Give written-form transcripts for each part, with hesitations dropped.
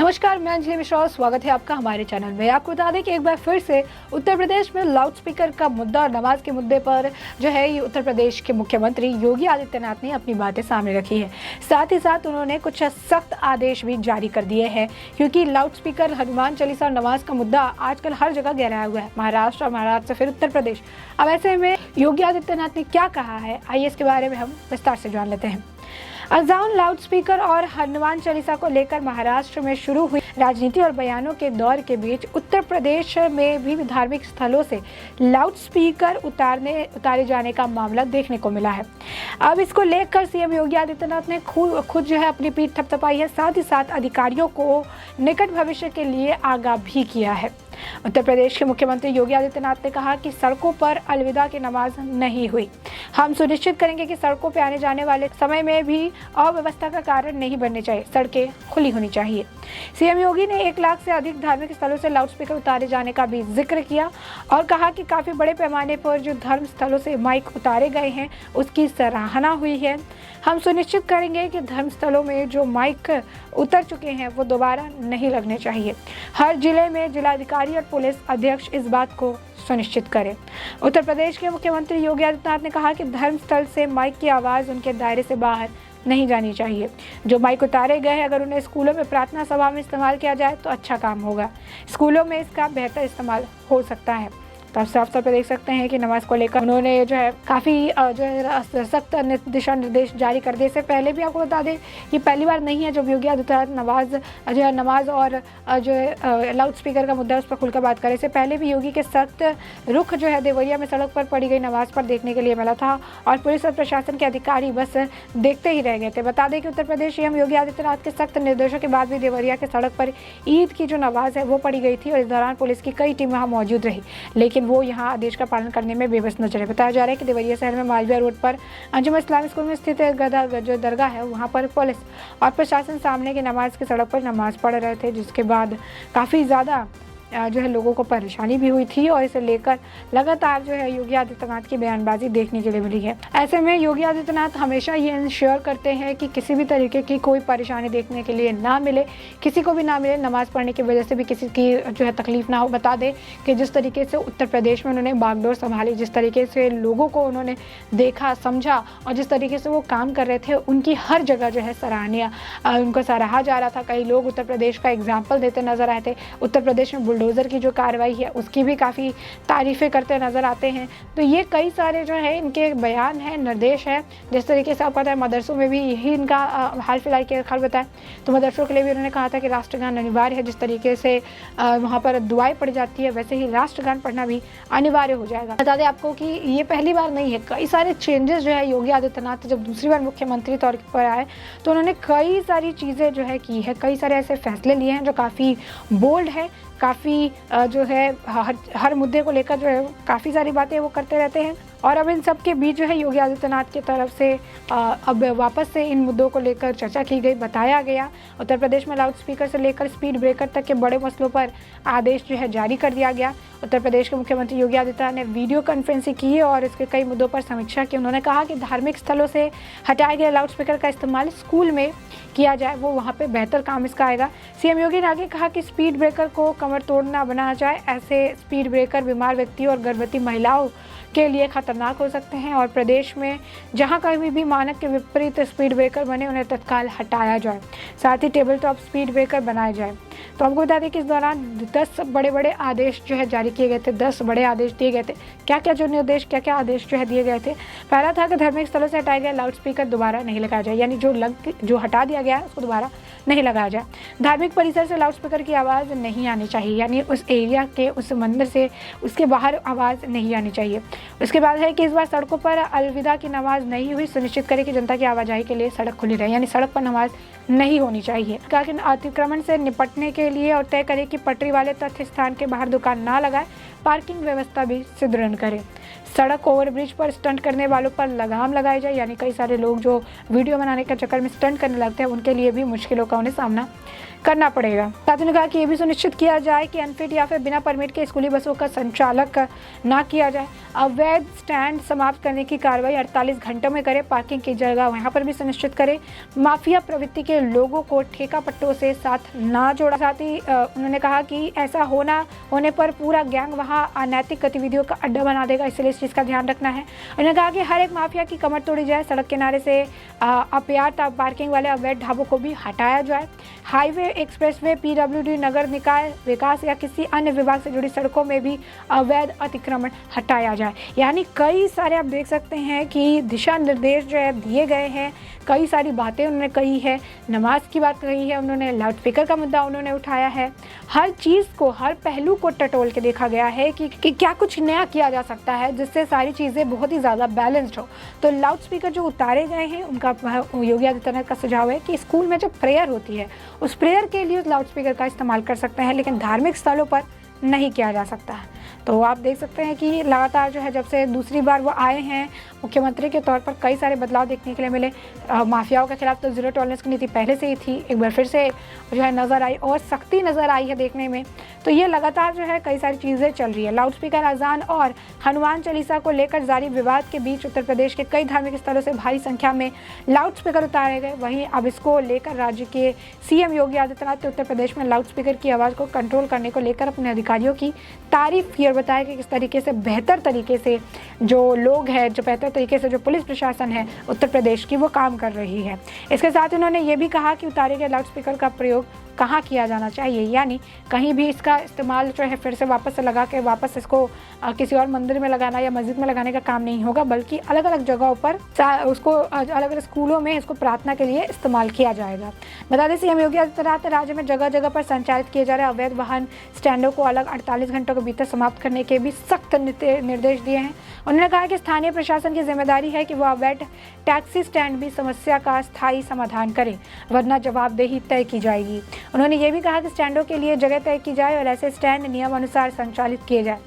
नमस्कार, मैं अंजलि मिश्रा। स्वागत है आपका हमारे चैनल में। आपको बता दें कि एक बार फिर से उत्तर प्रदेश में लाउड स्पीकर का मुद्दा और नमाज के मुद्दे पर जो है ये उत्तर प्रदेश के मुख्यमंत्री योगी आदित्यनाथ ने अपनी बातें सामने रखी है। साथ ही साथ उन्होंने कुछ सख्त आदेश भी जारी कर दिए हैं, क्योंकि लाउड स्पीकर, हनुमान चालीसा और नमाज का मुद्दा आजकल हर जगह गहराया हुआ है। महाराष्ट्र और महाराष्ट्र से फिर उत्तर प्रदेश। अब ऐसे में योगी आदित्यनाथ ने क्या कहा है, आइए इसके बारे में हम विस्तार से जान लेते हैं। अजान, लाउड स्पीकर और हनुमान चालीसा को लेकर महाराष्ट्र में शुरू हुई राजनीति और बयानों के दौर के बीच उत्तर प्रदेश में भी धार्मिक स्थलों से लाउड स्पीकर उतारे जाने का मामला देखने को मिला है। अब इसको लेकर सीएम योगी आदित्यनाथ ने खुद जो है अपनी पीठ थपथपाई है। साथ ही साथ अधिकारियों को निकट भविष्य के लिए आगाह भी किया है। उत्तर प्रदेश के मुख्यमंत्री योगी आदित्यनाथ ने कहा कि सड़कों पर अलविदा की नमाज नहीं हुई। हम सुनिश्चित करेंगे कि सड़कों पर आने जाने वाले समय में भी अव्यवस्था का कारण नहीं बनने चाहिए, सड़कें खुली होनी चाहिए। सीएम योगी ने 1 लाख से अधिक धार्मिक स्थलों से लाउड स्पीकर उतारे जाने का भी जिक्र किया और कहा कि काफी बड़े पैमाने पर जो धर्म स्थलों से माइक उतारे गए हैं उसकी सराहना हुई है। हम सुनिश्चित करेंगे कि धर्म स्थलों में जो माइक उतर चुके हैं वो दोबारा नहीं लगने चाहिए। हर जिले में जिलाधिकारी और पुलिस अध्यक्ष इस बात को सुनिश्चित करें। उत्तर प्रदेश के मुख्यमंत्री योगी आदित्यनाथ ने कहा कि धर्मस्थल से माइक की आवाज़ उनके दायरे से बाहर नहीं जानी चाहिए। जो माइक उतारे गए हैं, अगर उन्हें स्कूलों में प्रार्थना सभा में इस्तेमाल किया जाए तो अच्छा काम होगा। स्कूलों में इसका बेहतर इस्तेमाल हो सकता है। तो आप साफ तौर पर देख सकते हैं कि नमाज को लेकर उन्होंने जो है काफ़ी जो है सख्त दिशा निर्देश जारी कर दिए। इससे पहले भी आपको बता दें कि पहली बार नहीं है जब योगी आदित्यनाथ नमाज और जो है लाउड स्पीकर का मुद्दा उस पर खुलकर बात करें। इससे पहले भी योगी के सख्त रुख जो है देवरिया में सड़क पर पड़ी गई नमाज पर देखने के लिए मिला था और पुलिस और प्रशासन के अधिकारी बस देखते ही रह गए थे। बता दें कि उत्तर प्रदेश सीएम योगी आदित्यनाथ के सख्त निर्देशों के बाद भी देवरिया के सड़क पर ईद की जो नमाज है वो पड़ी गई थी और इस दौरान पुलिस की कई टीम वहाँ मौजूद रही, लेकिन वो यहाँ आदेश का पालन करने में बेबस नजर है। बताया जा रहा है कि देवरिया शहर में मालविया रोड पर अंजुम इस्लामिक स्कूल में स्थित जो दरगाह है वहाँ पर पुलिस और प्रशासन सामने की नमाज की सड़क पर नमाज पढ़ रहे थे, जिसके बाद काफ़ी ज़्यादा जो है लोगों को परेशानी भी हुई थी और इसे लेकर लगातार जो है योगी आदित्यनाथ की बयानबाजी देखने के लिए मिली है। ऐसे में योगी आदित्यनाथ हमेशा ये इंश्योर करते हैं कि किसी भी तरीके की कोई परेशानी देखने के लिए ना मिले, किसी को भी ना मिले, नमाज पढ़ने की वजह से भी किसी की जो है तकलीफ ना हो। बता दें कि जिस तरीके से उत्तर प्रदेश में उन्होंने बागडोर संभाली, जिस तरीके से लोगों को उन्होंने देखा, समझा और जिस तरीके से वो काम कर रहे थे, उनकी हर जगह जो है सराहनीय उनको सराहा जा रहा था। कई लोग उत्तर प्रदेश का एग्जाम्पल देते नजर आए थे। उत्तर प्रदेश में बुलडोजर की जो कार्रवाई है उसकी भी काफ़ी तारीफ़ें करते नज़र आते हैं। तो ये कई सारे जो है इनके बयान है, निर्देश है। जिस तरीके से आपको पता है मदरसों में भी यही इनका हाल फिलहाल के खबर बताया, तो मदरसों के लिए भी उन्होंने कहा था कि राष्ट्रगान अनिवार्य है। जिस तरीके से वहाँ पर दुआएं पढ़ी जाती है वैसे ही राष्ट्रगान पढ़ना भी अनिवार्य हो जाएगा। बता दें आपको कि ये पहली बार नहीं है, कई सारे चेंजेस जो है योगी आदित्यनाथ जब दूसरी बार मुख्यमंत्री तौर पर आए तो उन्होंने कई सारी चीज़ें जो है की है, कई सारे ऐसे फैसले लिए हैं जो काफ़ी बोल्ड है, काफ़ी जो है हर मुद्दे को लेकर जो है काफ़ी सारी बातें वो करते रहते हैं। और अब इन सब के बीच जो है योगी आदित्यनाथ की तरफ से अब वापस से इन मुद्दों को लेकर चर्चा की गई, बताया गया। उत्तर प्रदेश में लाउड स्पीकर से लेकर स्पीड ब्रेकर तक के बड़े मसलों पर आदेश जो है जारी कर दिया गया। उत्तर प्रदेश के मुख्यमंत्री योगी आदित्यनाथ ने वीडियो कॉन्फ्रेंसिंग की और इसके कई मुद्दों पर समीक्षा की। उन्होंने कहा कि धार्मिक स्थलों से हटाए गए लाउड स्पीकर का इस्तेमाल स्कूल में किया जाए, वो वहाँ पे बेहतर काम इसका आएगा। सीएम योगी ने आगे कहा कि स्पीड ब्रेकर को कमर तोड़ना बनाया जाए। ऐसे स्पीड ब्रेकर बीमार व्यक्तियों और गर्भवती महिलाओं के लिए खतरनाक हो सकते हैं और प्रदेश में जहां कहीं भी मानक के विपरीत स्पीड ब्रेकर बने उन्हें तत्काल हटाया जाए। साथ ही टेबल टॉप स्पीड ब्रेकर बनाए जाए। तो आपको बता दें कि इस दौरान 10 बड़े चार्ज जो है जारी किए गए थे, 10 बड़े आदेश दिए गए थे। क्या क्या जो निर्देश, क्या क्या आदेश जो है दिए गए थे। पहला था कि धार्मिक स्थलों से हटाए गए लाउड स्पीकर दोबारा नहीं लगाया जाए, यानी जो हटा दिया गया है उसको दोबारा नहीं लगाया जाए। धार्मिक परिसर से लाउड स्पीकर की आवाज़ नहीं आनी चाहिए, यानी उस एरिया के, उस मंदिर से उसके बाहर आवाज़ नहीं आनी चाहिए। उसके बाद है कि इस बार सड़कों पर अलविदा की नमाज नहीं हुई, सुनिश्चित करें कि जनता की आवाजाही के लिए सड़क खुली रहे, यानी सड़क पर नमाज नहीं होनी चाहिए। कहा कि अतिक्रमण से निपटने के लिए और तय करें कि पटरी वाले तथ्य स्थान के बाहर दुकान ना लगाए, पार्किंग व्यवस्था भी सुदृढ़ करें। सड़क ओवरब्रिज पर स्टंट करने वालों पर लगाम लगाई जाए, यानी कई सारे लोग जो वीडियो बनाने के चक्कर में स्टंट करने लगते हैं उनके लिए भी मुश्किलों का उन्हें सामना करना पड़ेगा। साथ ही कहा कि ये भी सुनिश्चित किया जाए कि अनफिट या फिर बिना परमिट के स्कूली बसों का संचालक ना किया जाए। अवैध स्टैंड समाप्त करने की कार्रवाई 48 घंटों में करे। पार्किंग की जगह वहाँ पर भी सुनिश्चित करे। माफिया प्रवृत्ति के लोगों को ठेका पट्टों से साथ ना जोड़ा। साथ ही उन्होंने कहा कि ऐसा होने पर पूरा गैंग वहाँ अनैतिक गतिविधियों का अड्डा बना देगा, इसलिए इस चीज़ का ध्यान रखना है। उन्होंने कहा कि हर एक माफिया की कमर तोड़ी जाए। सड़क किनारे से अपर्याप्त पार्किंग वाले अवैध ढाबों को भी हटाया जाए। हाईवे, एक्सप्रेसवे, पीडब्ल्यूडी, नगर निकाय विकास या किसी अन्य विभाग से जुड़ी सड़कों में भी अवैध अतिक्रमण हटाया जाए। यानी कई सारे आप देख सकते हैं कि दिशा निर्देश जो है दिए गए हैं। कई सारी बातें उन्होंने कही है, नमाज की बात कही है उन्होंने, लाउड स्पीकर का मुद्दा उन्होंने उठाया है। हर चीज़ को, हर पहलू को टटोल के देखा गया है कि क्या कुछ नया किया जा सकता है जिससे सारी चीज़ें बहुत ही ज़्यादा बैलेंस्ड हो। तो लाउड स्पीकर जो उतारे गए हैं उनका योगी आदित्यनाथ का सुझाव है कि स्कूल में जब प्रेयर होती है उस प्रेयर के लिए उस लाउड स्पीकर का इस्तेमाल कर सकते हैं, लेकिन धार्मिक स्थलों पर नहीं किया जा सकता है। तो आप देख सकते हैं कि लगातार जो है जब से दूसरी बार वो आए हैं मुख्यमंत्री के तौर पर कई सारे बदलाव देखने के लिए मिले। माफियाओं के खिलाफ तो जीरो टॉलरेंस की नीति पहले से ही थी, एक बार फिर से जो है नज़र आई और सख्ती नज़र आई है देखने में। तो ये लगातार जो है कई सारी चीज़ें चल रही है। लाउड स्पीकर, अजान और हनुमान चालीसा को लेकर जारी विवाद के बीच उत्तर प्रदेश के कई धार्मिक स्थलों से भारी संख्या में लाउड स्पीकर उतारे गए। वहीं अब इसको लेकर राज्य के सीएम योगी आदित्यनाथ ने उत्तर प्रदेश में लाउड स्पीकर की आवाज़ को कंट्रोल करने को लेकर अपने अधिकारियों की तारीफ की और बताया कि किस तरीके से बेहतर तरीके से जो लोग हैं, जो बेहतर तरीके से जो पुलिस प्रशासन है उत्तर प्रदेश की, वो काम कर रही है। इसके साथ उन्होंने ये भी कहा कि उतारे गए लाउड स्पीकर का प्रयोग कहाँ किया जाना चाहिए, यानी कहीं भी इसका इस्तेमाल जो है फिर से वापस से लगा के वापस इसको किसी और मंदिर में लगाना या मस्जिद में लगाने का काम नहीं होगा, बल्कि अलग अलग जगहों पर उसको अलग अलग स्कूलों में इसको प्रार्थना के लिए इस्तेमाल किया जाएगा। बता दें सीएम योगी आदित्यनाथ ने राज्य में जगह जगह पर संचालित किए जा रहे अवैध वाहन स्टैंडों को अलग 48 घंटों के भीतर समाप्त करने के भी सख्त निर्देश दिए हैं। उन्होंने कहा कि स्थानीय प्रशासन की जिम्मेदारी है कि वो अवैध टैक्सी स्टैंड भी समस्या का स्थायी समाधान करे, वरना जवाबदेही तय की जाएगी। उन्होंने ये भी कहा कि स्टैंडों के लिए जगह तय की जाए और ऐसे स्टैंड नियमानुसार संचालित किए जाए।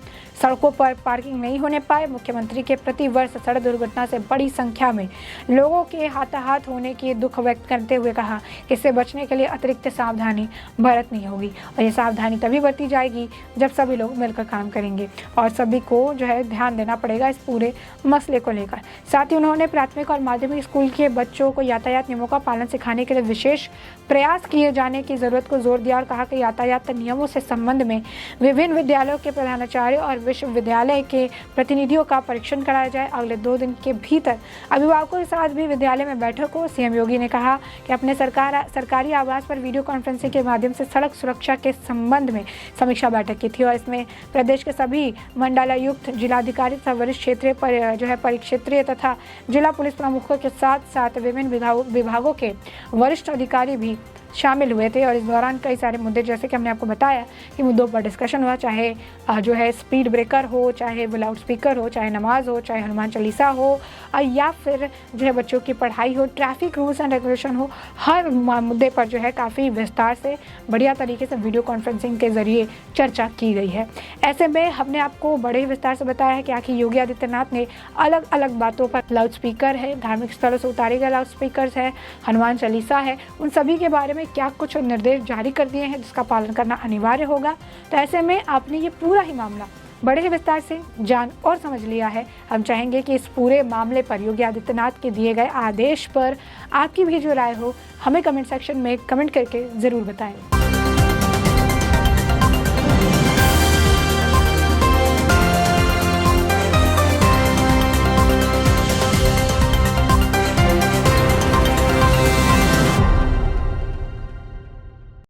सड़कों पर पार्किंग नहीं होने पाए। मुख्यमंत्री के प्रति वर्ष सड़क दुर्घटना से बड़ी संख्या में लोगों के हाथाहाथ होने की दुख व्यक्त करते हुए कहा कि इससे बचने के लिए अतिरिक्त सावधानी बरतनी होगी और ये सावधानी तभी बरती जाएगी जब सभी लोग मिलकर काम करेंगे और सभी को जो है ध्यान देना पड़ेगा इस पूरे मसले को लेकर। साथ ही उन्होंने प्राथमिक और माध्यमिक स्कूल के बच्चों को यातायात नियमों का पालन सिखाने के लिए विशेष प्रयास किए जाने की जरूरत को जोर दिया और कहा कि यातायात नियमों से संबंध में विभिन्न विद्यालयों के प्रधानाचार्य और विश्वविद्यालय के प्रतिनिधियों का परीक्षण कराया जाए। अगले 2 दिन के भीतर अभिभावकों के साथ भी विद्यालय में बैठक हो। सीएम योगी ने कहा कि अपने सरकारी आवास पर वीडियो कॉन्फ्रेंसिंग के माध्यम से सड़क सुरक्षा के संबंध में समीक्षा बैठक की थी और इसमें प्रदेश के सभी मंडलायुक्त, जिलाधिकारी तथा वरिष्ठ क्षेत्रीय परिक्षेत्रीय तथा जिला पुलिस प्रमुखों के साथ साथ विभिन्न विभागों के वरिष्ठ अधिकारी भी शामिल हुए थे और इस दौरान कई सारे मुद्दे, जैसे कि हमने आपको बताया कि मुद्दों पर डिस्कशन हुआ, चाहे जो है स्पीड ब्रेकर हो, चाहे वो लाउड स्पीकर हो, चाहे नमाज हो, चाहे हनुमान चालीसा हो या फिर जो है बच्चों की पढ़ाई हो, ट्रैफिक रूल्स एंड रेगुलेशन हो। हर मुद्दे पर जो है काफ़ी विस्तार से बढ़िया तरीके से वीडियो कॉन्फ्रेंसिंग के ज़रिए चर्चा की गई है। ऐसे में हमने आपको बड़े ही विस्तार से बताया है कि आखिर योगी आदित्यनाथ ने अलग अलग बातों पर, लाउड स्पीकर है, धार्मिक स्थलों से उतारे गए लाउड स्पीकर है, हनुमान चालीसा है, उन सभी के बारे में क्या कुछ निर्देश जारी कर दिए हैं जिसका पालन करना अनिवार्य होगा। तो ऐसे में आपने ये पूरा ही मामला बड़े ही विस्तार से जान और समझ लिया है। हम चाहेंगे कि इस पूरे मामले पर, योगी आदित्यनाथ के दिए गए आदेश पर आपकी भी जो राय हो हमें कमेंट सेक्शन में कमेंट करके ज़रूर बताएं।